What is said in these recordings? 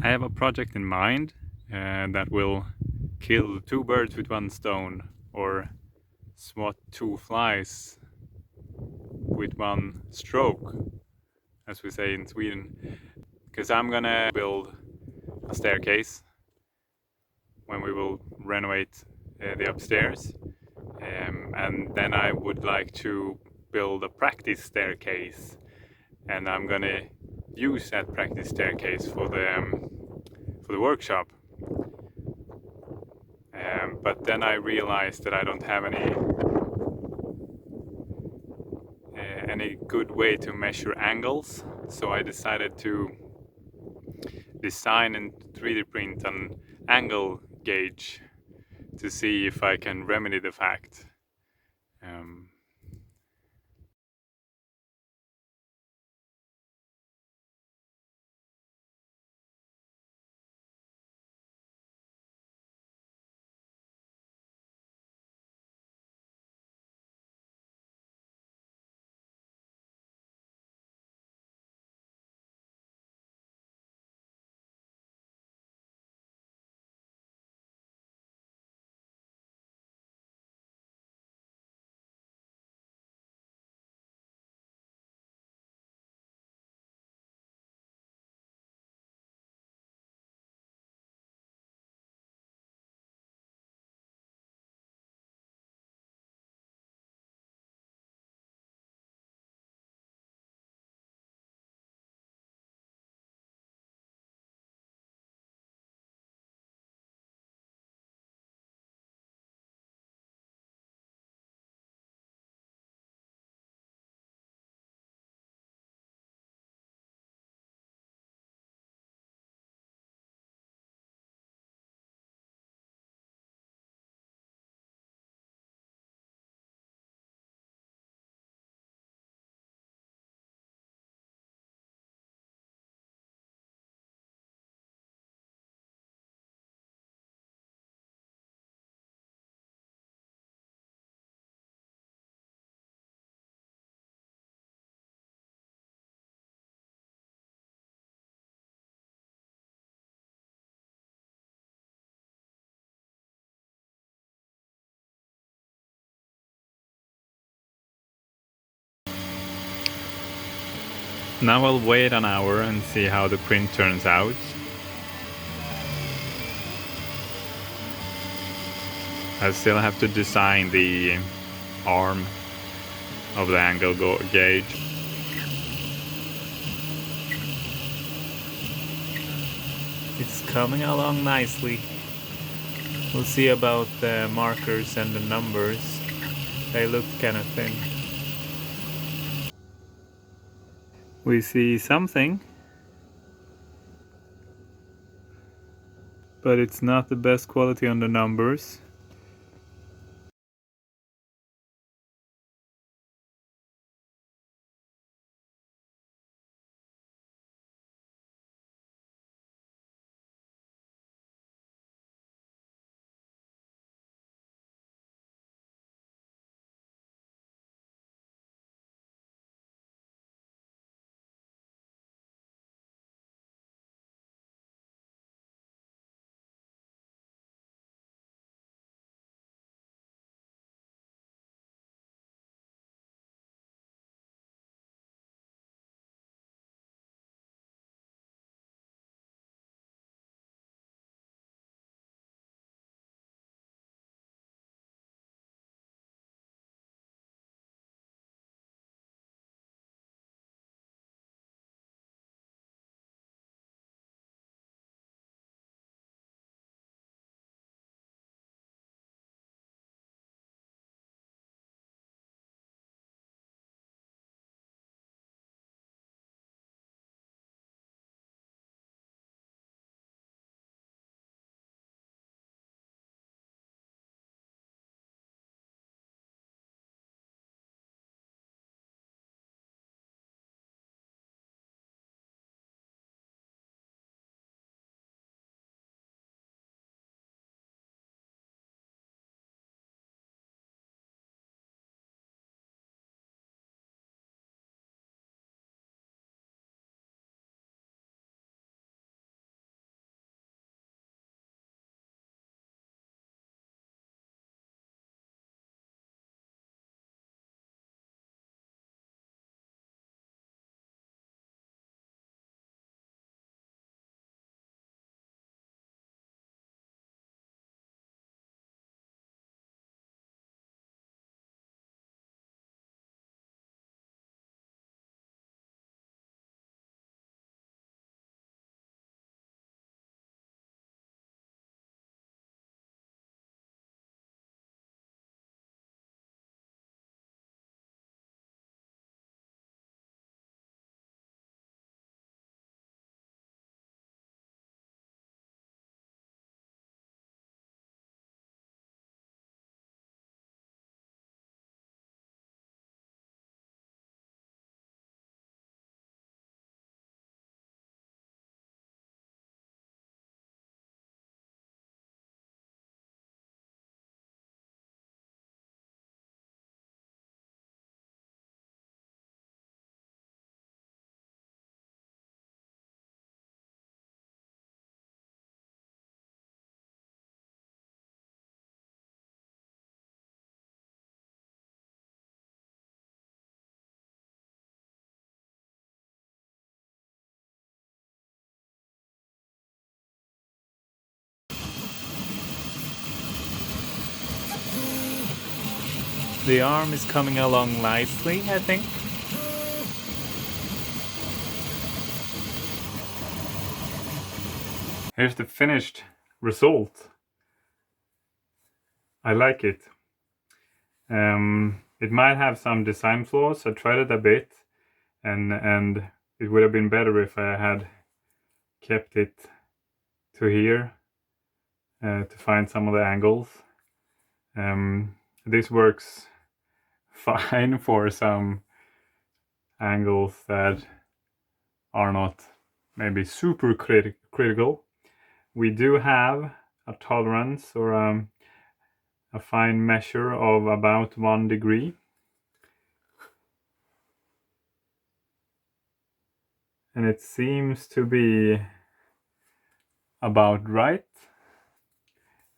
I have a project in mind that will kill two birds with one stone, or swat two flies with one stroke, as we say in Sweden. Because I'm gonna build a staircase when we will renovate the upstairs, and then I would like to build a practice staircase, and I'm gonna use that practice staircase for the workshop. But then I realized that I don't have any good way to measure angles, so I decided to design and 3D print an angle gauge to see if I can remedy the fact. Um, Now I'll wait an hour and see how the print turns out. I still have to design the arm of the angle gauge. It's coming along nicely. We'll see about the markers and the numbers. They look kind of thin. We see something, but it's not the best quality on the numbers. The arm is coming along nicely, I think. Here's the finished result. I like it. It might have some design flaws. I tried it a bit, and it would have been better if I had kept it to here to find some of the angles. This works fine for some angles that are not maybe super critical. We do have a tolerance or a fine measure of about 1 degree. And it seems to be about right.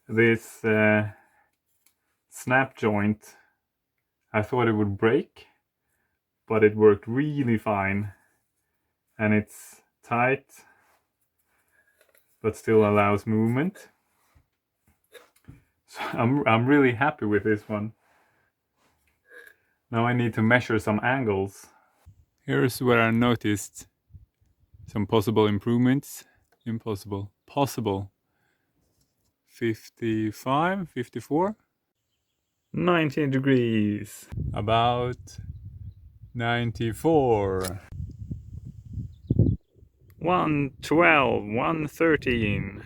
This snap joint, I thought it would break, but it worked really fine. And it's tight, but still allows movement. So I'm really happy with this one. Now I need to measure some angles. Here's where I noticed some possible improvements. Possible. 55, 54. 19 degrees. About 94. 112, 113.